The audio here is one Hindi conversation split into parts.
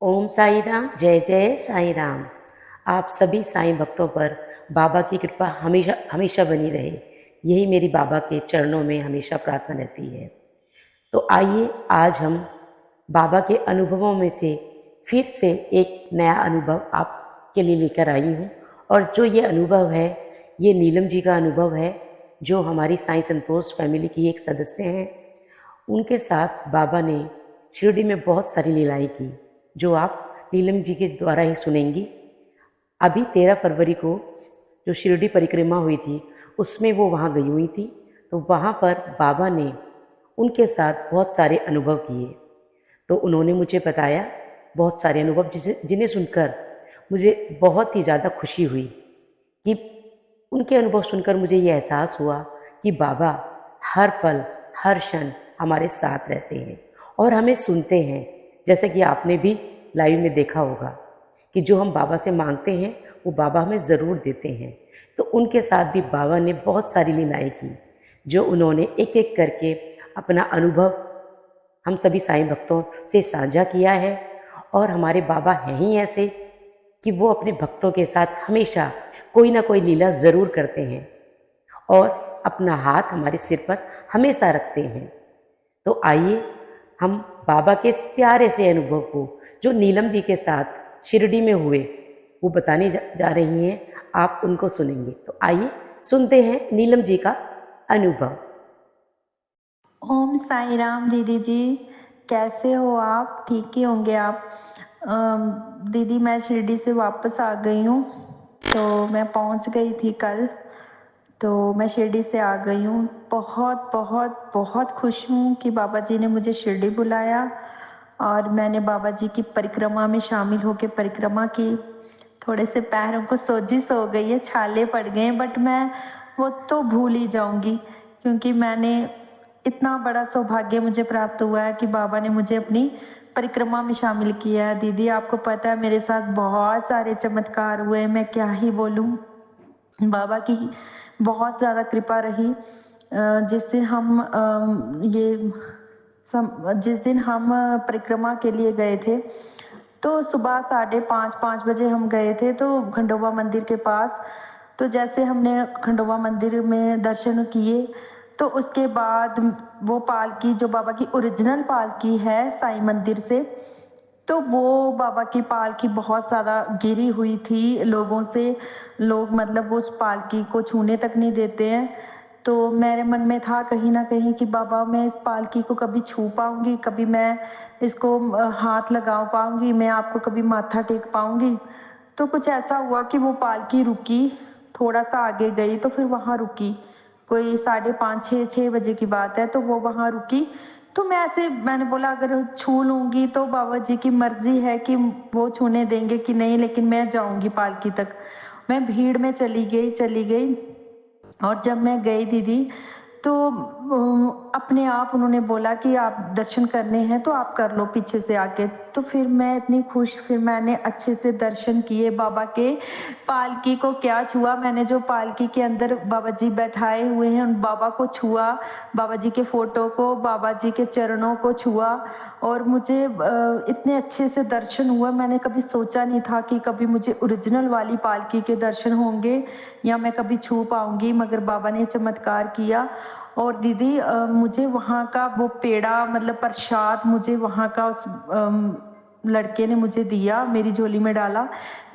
ओम साई राम, जय जय साई राम। आप सभी साईं भक्तों पर बाबा की कृपा हमेशा हमेशा बनी रहे, यही मेरी बाबा के चरणों में हमेशा प्रार्थना रहती है। तो आइए आज हम बाबा के अनुभवों में से फिर से एक नया अनुभव आपके लिए लेकर आई हूँ। और जो ये अनुभव है, ये नीलम जी का अनुभव है, जो हमारी साईं संतोष फैमिली की एक सदस्य हैं। उनके साथ बाबा ने शिरडी में बहुत सारी लीलाएं की, जो आप नीलम जी के द्वारा ही सुनेंगी। अभी 13 फरवरी को जो शिरडी परिक्रमा हुई थी, उसमें वो वहाँ गई हुई थी। तो वहाँ पर बाबा ने उनके साथ बहुत सारे अनुभव किए। तो उन्होंने मुझे बताया बहुत सारे अनुभव, जिन्हें सुनकर मुझे बहुत ही ज़्यादा खुशी हुई कि उनके अनुभव सुनकर मुझे ये एहसास हुआ कि बाबा हर पल हर क्षण हमारे साथ रहते हैं और हमें सुनते हैं। जैसे कि आपने भी लाइव में देखा होगा कि जो हम बाबा से मांगते हैं वो बाबा हमें ज़रूर देते हैं। तो उनके साथ भी बाबा ने बहुत सारी लीलाएं की, जो उन्होंने एक एक करके अपना अनुभव हम सभी साईं भक्तों से साझा किया है। और हमारे बाबा हैं ही ऐसे कि वो अपने भक्तों के साथ हमेशा कोई ना कोई लीला ज़रूर करते हैं और अपना हाथ हमारे सिर पर हमेशा रखते हैं। तो आइए हम बाबा के इस प्यारे से अनुभव को, जो नीलम जी के साथ शिरडी में हुए, वो बताने जा रही हैं। आप उनको सुनेंगे। तो आइए सुनते हैं नीलम जी का अनुभव। ओम साई राम दीदी जी, कैसे हो आप? ठीक ही होंगे आप। दीदी मैं शिरडी से वापस आ गई हूँ। तो मैं पहुँच गई थी कल। तो मैं शिरडी से आ गई हूँ। बहुत बहुत बहुत खुश हूँ कि बाबा जी ने मुझे शिरडी बुलाया और मैंने बाबा जी की परिक्रमा में शामिल होकर परिक्रमा की। थोड़े से पैरों को सोजिश हो गई है, छाले पड़ गए हैं, बट मैं वो तो भूल ही जाऊंगी, क्योंकि मैंने इतना बड़ा सौभाग्य मुझे प्राप्त हुआ है कि बाबा ने मुझे अपनी परिक्रमा में शामिल किया है। दीदी आपको पता है मेरे साथ बहुत सारे चमत्कार हुए, मैं क्या ही बोलूं। बाबा की बहुत ज़्यादा कृपा रही। जिस दिन हम जिस दिन हम परिक्रमा के लिए गए थे, तो सुबह 5:30 बजे हम गए थे, तो खंडोबा मंदिर के पास। तो जैसे हमने खंडोबा मंदिर में दर्शन किए, तो उसके बाद वो पालकी, जो बाबा की ओरिजिनल पालकी है साईं मंदिर से, तो वो बाबा की पालकी बहुत ज़्यादा घिरी हुई थी लोगों से। लोग मतलब उस पालकी को छूने तक नहीं देते हैं। तो मेरे मन में था कहीं ना कहीं कि बाबा मैं इस पालकी को कभी छू पाऊंगी, कभी मैं इसको हाथ लगा पाऊंगी, मैं आपको कभी माथा टेक पाऊंगी। तो कुछ ऐसा हुआ कि वो पालकी रुकी, थोड़ा सा आगे गई तो फिर वहाँ रुकी। कोई 5:30 6 बजे की बात है, तो वो वहाँ रुकी। तो मैंने बोला अगर छू लूंगी तो बाबा जी की मर्जी है कि वो छूने देंगे कि नहीं, लेकिन मैं जाऊंगी पालकी तक। मैं भीड़ में चली गई। और जब मैं गई दीदी, तो अपने आप उन्होंने बोला कि आप दर्शन करने हैं तो आप कर लो पीछे से आके। तो फिर मैं इतनी खुश, फिर मैंने अच्छे से दर्शन किए बाबा के। पालकी को क्या छुआ, मैंने जो पालकी के अंदर बाबा जी बैठाए हुए हैं उन बाबा को छुआ, बाबा जी के फोटो को, बाबा जी के चरणों को छुआ। और मुझे इतने अच्छे से दर्शन हुआ, मैंने कभी सोचा नहीं था कि कभी मुझे ओरिजिनल वाली पालकी के दर्शन होंगे या मैं कभी छू पाऊंगी, मगर बाबा ने चमत्कार किया। और दीदी मुझे वहाँ का वो पेड़ा, मतलब प्रसाद, मुझे वहाँ का उस लड़के ने मुझे दिया, मेरी झोली में डाला।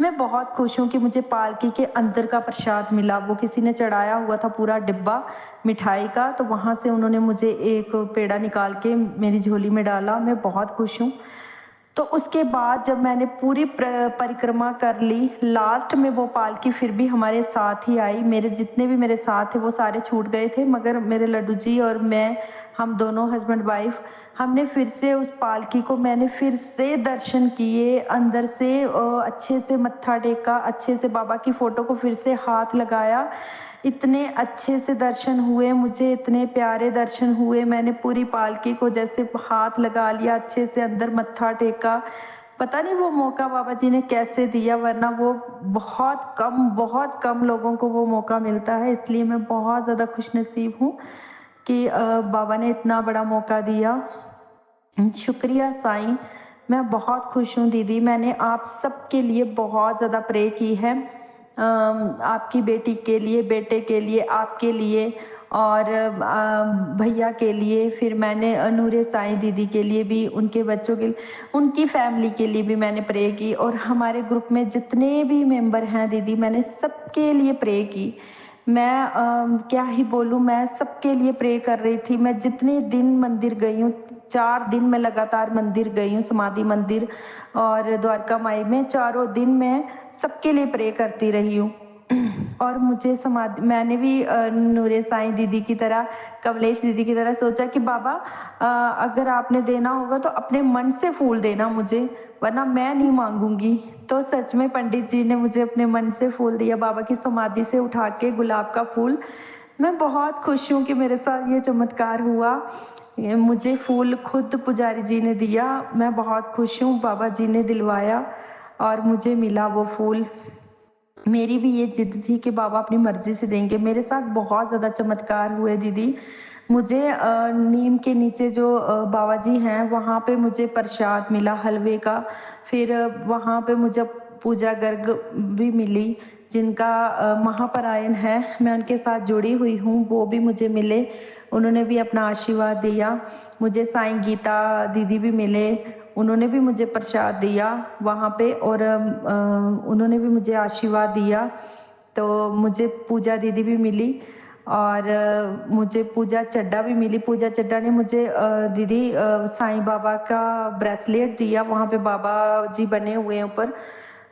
मैं बहुत खुश हूँ कि मुझे पालकी के अंदर का प्रसाद मिला। वो किसी ने चढ़ाया हुआ था पूरा डिब्बा मिठाई का, तो वहाँ से उन्होंने मुझे एक पेड़ा निकाल के मेरी झोली में डाला। मैं बहुत खुश हूँ। तो उसके बाद जब मैंने पूरी परिक्रमा कर ली, लास्ट में वो पालकी फिर भी हमारे साथ ही आई। मेरे जितने भी मेरे साथ थे वो सारे छूट गए थे, मगर मेरे लड्डू जी और मैं, हम दोनों हस्बैंड वाइफ, हमने फिर से उस पालकी को, मैंने फिर से दर्शन किए अंदर से, अच्छे से मत्था टेका, अच्छे से बाबा की फोटो को फिर से हाथ लगाया। इतने अच्छे से दर्शन हुए मुझे, इतने प्यारे दर्शन हुए। मैंने पूरी पालकी को जैसे हाथ लगा लिया, अच्छे से अंदर मत्था टेका। पता नहीं वो मौका बाबा जी ने कैसे दिया, वरना वो बहुत कम लोगों को वो मौका मिलता है। इसलिए मैं बहुत ज़्यादा खुशनसीब हूँ कि बाबा ने इतना बड़ा मौका दिया। शुक्रिया साईं। मैं बहुत खुश हूँ दीदी, मैंने आप सबके लिए बहुत ज़्यादा प्रे की है। आपकी बेटी के लिए, बेटे के लिए, आपके लिए और भैया के लिए, फिर मैंने नूरे साईं दीदी के लिए भी, उनके बच्चों के लिए, उनकी फैमिली के लिए भी मैंने प्रे की और हमारे ग्रुप में जितने भी मेंबर हैं दीदी, मैंने सबके लिए प्रे की। मैं क्या ही बोलूँ, मैं सबके लिए प्रे कर रही थी। मैं जितने दिन मंदिर गई हूँ, 4 दिन मैं लगातार मंदिर गई हूँ, समाधि मंदिर और द्वारका माई में, चारों दिन मैं सबके लिए प्रे करती रही हूँ। और मुझे समाधि मैंने भी नूरे साईं दीदी की तरह, कमलेश दीदी की तरह सोचा कि बाबा अगर आपने देना होगा तो अपने मन से फूल देना मुझे, वरना मैं नहीं मांगूंगी। तो सच में पंडित जी ने मुझे अपने मन से फूल दिया, बाबा की समाधि से उठा के गुलाब का फूल। मैं बहुत खुश हूँ कि मेरे साथ ये चमत्कार हुआ। मुझे फूल खुद पुजारी जी ने दिया। मैं बहुत खुश हूँ, बाबा जी ने दिलवाया और मुझे मिला वो फूल। मेरी भी ये जिद थी कि बाबा अपनी मर्जी से देंगे। मेरे साथ बहुत ज़्यादा चमत्कार हुए दीदी। मुझे नीम के नीचे जो बाबा जी हैं, वहाँ पे मुझे प्रसाद मिला हलवे का। फिर वहाँ पे मुझे पूजा गर्ग भी मिली, जिनका महापरायण है, मैं उनके साथ जुड़ी हुई हूँ, वो भी मुझे मिले। उन्होंने भी अपना आशीर्वाद दिया। मुझे साईं गीता दीदी भी मिले, उन्होंने भी मुझे प्रसाद दिया वहाँ पे और उन्होंने भी मुझे आशीर्वाद दिया। तो मुझे पूजा दीदी भी मिली और मुझे पूजा चड्ढा भी मिली। पूजा चड्ढा ने मुझे दीदी साईं बाबा का ब्रेसलेट दिया, वहाँ पे बाबा जी बने हुए हैं ऊपर।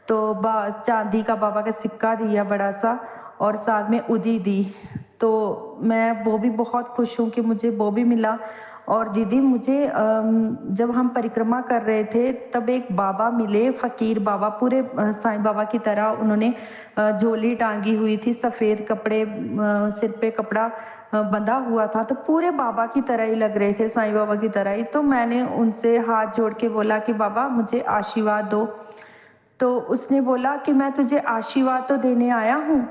तो चांदी का बाबा का सिक्का दिया बड़ा सा और साथ में उदी दी। तो मैं वो भी बहुत खुश हूँ कि मुझे वो भी मिला। और दीदी मुझे जब हम परिक्रमा कर रहे थे तब एक बाबा मिले, फकीर बाबा, पूरे साईं बाबा की तरह। उन्होंने झोली टांगी हुई थी, सफ़ेद कपड़े, सिर पे कपड़ा बंधा हुआ था, तो पूरे बाबा की तरह ही लग रहे थे, साईं बाबा की तरह ही। तो मैंने उनसे हाथ जोड़ के बोला कि बाबा मुझे आशीर्वाद दो। तो उसने बोला कि मैं तुझे आशीर्वाद तो देने आया हूँ।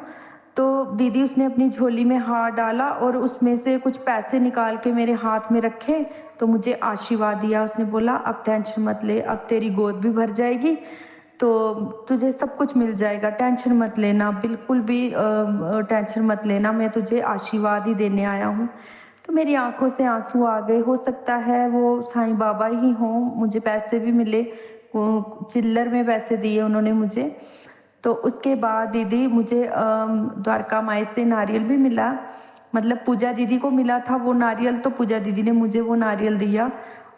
तो दीदी उसने अपनी झोली में हाथ डाला और उसमें से कुछ पैसे निकाल के मेरे हाथ में रखे, तो मुझे आशीर्वाद दिया। उसने बोला अब टेंशन मत ले, अब तेरी गोद भी भर जाएगी, तो तुझे सब कुछ मिल जाएगा, टेंशन मत लेना, बिल्कुल भी टेंशन मत लेना, मैं तुझे आशीर्वाद ही देने आया हूँ। तो मेरी आंखों से आंसू आ गए। हो सकता है वो साईं बाबा ही हों। मुझे पैसे भी मिले, चिल्लर में पैसे दिए उन्होंने मुझे। तो उसके बाद दीदी मुझे द्वारका माई से नारियल भी मिला, मतलब पूजा दीदी को मिला था वो नारियल, तो पूजा दीदी ने मुझे वो नारियल दिया।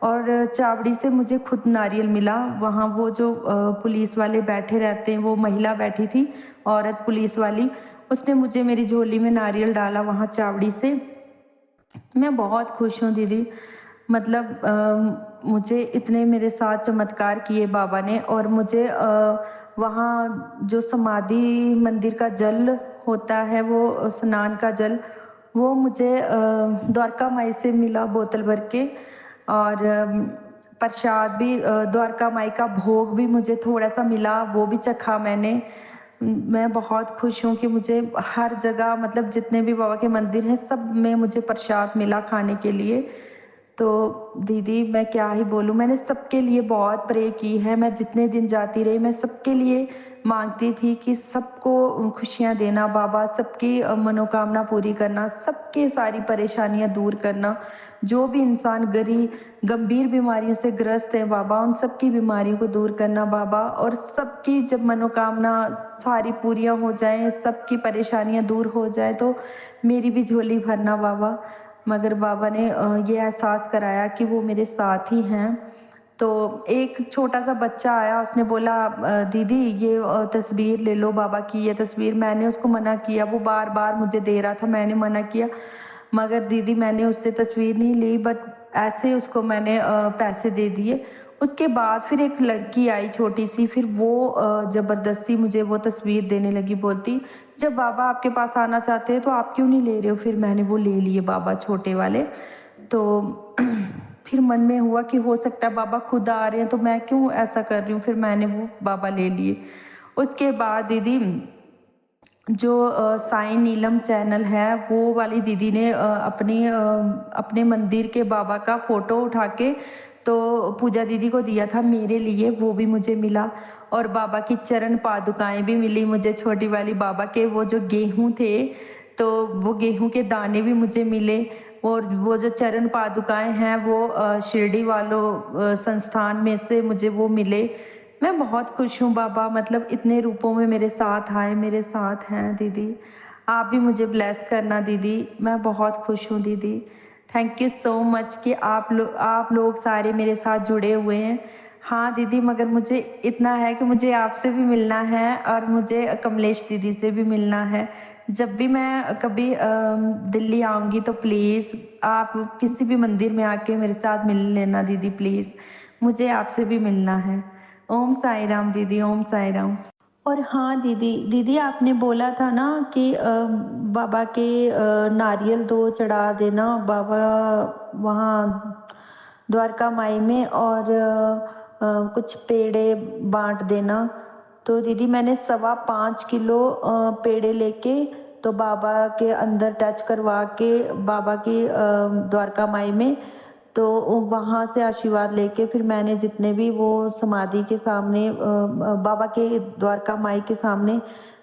और चावड़ी से मुझे खुद नारियल मिला। वहाँ वो जो पुलिस वाले बैठे रहते हैं, वो महिला बैठी थी, औरत पुलिस वाली, उसने मुझे मेरी झोली में नारियल डाला वहाँ चावड़ी से। मैं बहुत खुश हूँ दीदी। मतलब मुझे इतने मेरे साथ चमत्कार किए बाबा ने। और मुझे वहाँ जो समाधि मंदिर का जल होता है, वो स्नान का जल, वो मुझे द्वारका माई से मिला बोतल भर के। और प्रसाद भी द्वारका माई का भोग भी मुझे थोड़ा सा मिला, वो भी चखा मैंने। मैं बहुत खुश हूँ कि मुझे हर जगह, मतलब जितने भी बाबा के मंदिर हैं, सब में मुझे प्रसाद मिला खाने के लिए। तो दीदी मैं क्या ही बोलूँ, मैंने सबके लिए बहुत प्रे की है। मैं जितने दिन जाती रही, मैं सबके लिए मांगती थी कि सबको खुशियाँ देना बाबा, सबकी मनोकामना पूरी करना, सबके सारी परेशानियाँ दूर करना। जो भी इंसान गंभीर बीमारियों से ग्रस्त है बाबा, उन सबकी बीमारियों को दूर करना बाबा। और सबकी जब मनोकामना सारी पूरियाँ हो जाएं, सबकी परेशानियाँ दूर हो जाए, तो मेरी भी झोली भरना बाबा। मगर बाबा ने ये एहसास कराया कि वो मेरे साथ ही हैं। तो एक छोटा सा बच्चा आया, उसने बोला दीदी ये तस्वीर ले लो बाबा की, ये तस्वीर। मैंने उसको मना किया, वो बार बार मुझे दे रहा था, मैंने मना किया। मगर दीदी मैंने उससे तस्वीर नहीं ली, बट ऐसे उसको मैंने पैसे दे दिए। उसके बाद फिर एक लड़की आई छोटी सी, फिर वो ज़बरदस्ती मुझे वो तस्वीर देने लगी, बोलती जब बाबा आपके पास आना चाहते हैं तो आप क्यों नहीं ले रहे हो। फिर मैंने वो ले लिए बाबा छोटे वाले। तो फिर मन में हुआ कि हो सकता है बाबा खुद आ रहे हैं, तो मैं क्यों ऐसा कर रही हूँ, फिर मैंने वो बाबा ले लिए। उसके बाद दीदी जो साई नीलम चैनल है, वो वाली दीदी ने अपने मंदिर के बाबा का फ़ोटो उठा के तो पूजा दीदी को दिया था मेरे लिए, वो भी मुझे मिला। और बाबा की चरण पादुकाएं भी मिली मुझे, छोटी वाली बाबा के वो जो गेहूं थे, तो वो गेहूं के दाने भी मुझे मिले। और वो जो चरण पादुकाएं हैं वो शिरडी वालों संस्थान में से मुझे वो मिले। मैं बहुत खुश हूँ बाबा, मतलब इतने रूपों में मेरे साथ आए, मेरे साथ हैं दीदी। आप भी मुझे ब्लेस करना दीदी, मैं बहुत खुश हूँ दीदी। थैंक यू सो मच कि आप लोग सारे मेरे साथ जुड़े हुए हैं। हाँ दीदी, मगर मुझे इतना है कि मुझे आपसे भी मिलना है और मुझे कमलेश दीदी से भी मिलना है। जब भी मैं कभी दिल्ली आऊँगी तो प्लीज़ आप किसी भी मंदिर में आके मेरे साथ मिल लेना दीदी, प्लीज़ मुझे आपसे भी मिलना है। ओम साई राम दीदी, ओम साई राम। और हाँ दीदी, दीदी आपने बोला था ना कि बाबा के नारियल 2 चढ़ा देना बाबा वहाँ द्वारका माई में, और कुछ पेड़े बांट देना। तो दीदी मैंने 5.25 किलो पेड़े लेके तो बाबा के अंदर टच करवा के बाबा की द्वारका माई में, तो वहाँ से आशीर्वाद लेके फिर मैंने जितने भी वो समाधि के सामने बाबा के द्वारका माई के सामने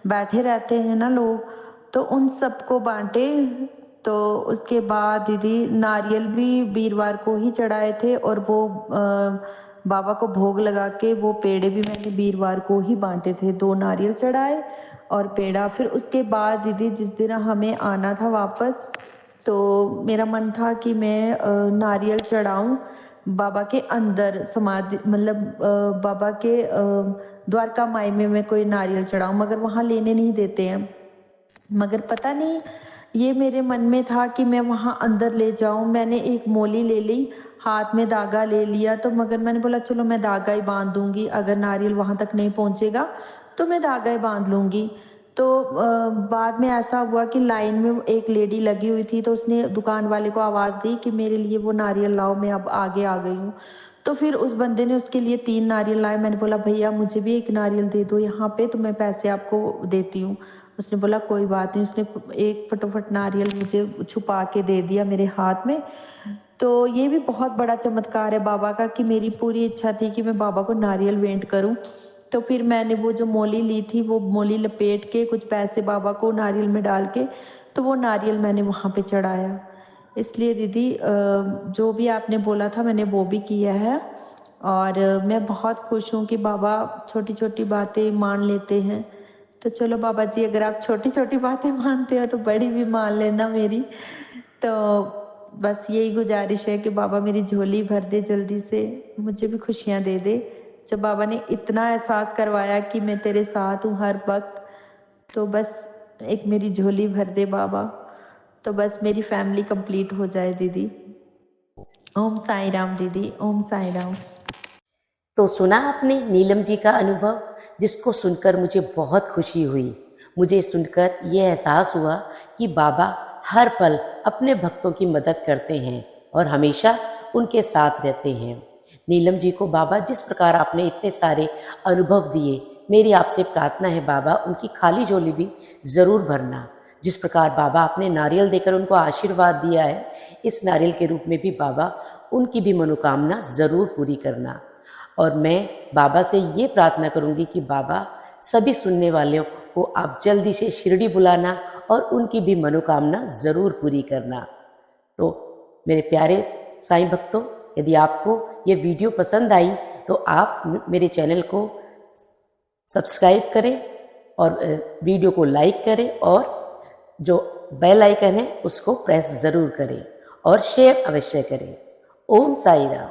बैठे रहते हैं ना लोग, तो उन सबको बांटे। तो उसके बाद दीदी नारियल भी वीरवार को ही चढ़ाए थे, और वो बाबा को भोग लगा के वो पेड़े भी मैंने वीरवार को ही बांटे थे। 2 नारियल चढ़ाए और पेड़ा। फिर उसके बाद दीदी जिस दिन हमें आना था वापस, तो मेरा मन था कि मैं नारियल चढ़ाऊं बाबा के अंदर समाधि, मतलब बाबा के द्वारका माई में मैं कोई नारियल चढ़ाऊं, मगर वहाँ लेने नहीं देते हैं। मगर पता नहीं, ये मेरे मन में था कि मैं वहाँ अंदर ले जाऊं। मैंने एक मोली ले ली, हाथ में धागा ले लिया, तो मगर मैंने बोला चलो मैं धागा ही बांध दूंगी, अगर नारियल वहाँ तक नहीं पहुँचेगा तो मैं धागा ही बांध लूंगी। तो बाद में ऐसा हुआ कि लाइन में एक लेडी लगी हुई थी, तो उसने दुकान वाले को आवाज़ दी कि मेरे लिए वो नारियल लाओ, मैं अब आगे आ गई हूँ। तो फिर उस बंदे ने उसके लिए 3 नारियल लाए। मैंने बोला भैया मुझे भी एक नारियल दे दो यहाँ पे, तो मैं पैसे आपको देती हूँ। उसने बोला कोई बात नहीं। उसने एक फटोफट नारियल मुझे छुपा के दे दिया मेरे हाथ में। तो ये भी बहुत बड़ा चमत्कार है बाबा का कि मेरी पूरी इच्छा थी कि मैं बाबा को नारियल भेंट करूं। तो फिर मैंने वो जो मोली ली थी, वो मोली लपेट के कुछ पैसे बाबा को नारियल में डाल के, तो वो नारियल मैंने वहाँ पे चढ़ाया। इसलिए दीदी जो भी आपने बोला था मैंने वो भी किया है। और मैं बहुत खुश हूँ कि बाबा छोटी छोटी बातें मान लेते हैं। तो चलो बाबा जी, अगर आप छोटी छोटी बातें मानते हो तो बड़ी भी मान लेना मेरी। तो बस यही गुजारिश है कि बाबा मेरी झोली भर दे जल्दी से, मुझे भी खुशियाँ दे दे। जब बाबा ने इतना एहसास करवाया कि मैं तेरे साथ हूँ हर वक्त, तो बस एक मेरी झोली भर दे बाबा, तो बस मेरी फैमिली कंप्लीट हो जाए दीदी। ओम साई राम दीदी, ओम साई राम। तो सुना आपने नीलम जी का अनुभव, जिसको सुनकर मुझे बहुत खुशी हुई। मुझे सुनकर ये एहसास हुआ कि बाबा हर पल अपने भक्तों की मदद करते हैं और हमेशा उनके साथ रहते हैं। नीलम जी को बाबा जिस प्रकार आपने इतने सारे अनुभव दिए, मेरी आपसे प्रार्थना है बाबा उनकी खाली झोली भी ज़रूर भरना। जिस प्रकार बाबा आपने नारियल देकर उनको आशीर्वाद दिया है, इस नारियल के रूप में भी बाबा उनकी भी मनोकामना ज़रूर पूरी करना। और मैं बाबा से ये प्रार्थना करूंगी कि बाबा सभी सुनने वालों को आप जल्दी से शिरडी बुलाना और उनकी भी मनोकामना ज़रूर पूरी करना। तो मेरे प्यारे साईं भक्तों, यदि आपको ये वीडियो पसंद आई तो आप मेरे चैनल को सब्सक्राइब करें और वीडियो को लाइक करें, और जो बेल आइकन है उसको प्रेस ज़रूर करें और शेयर अवश्य करें। ओम साई राम।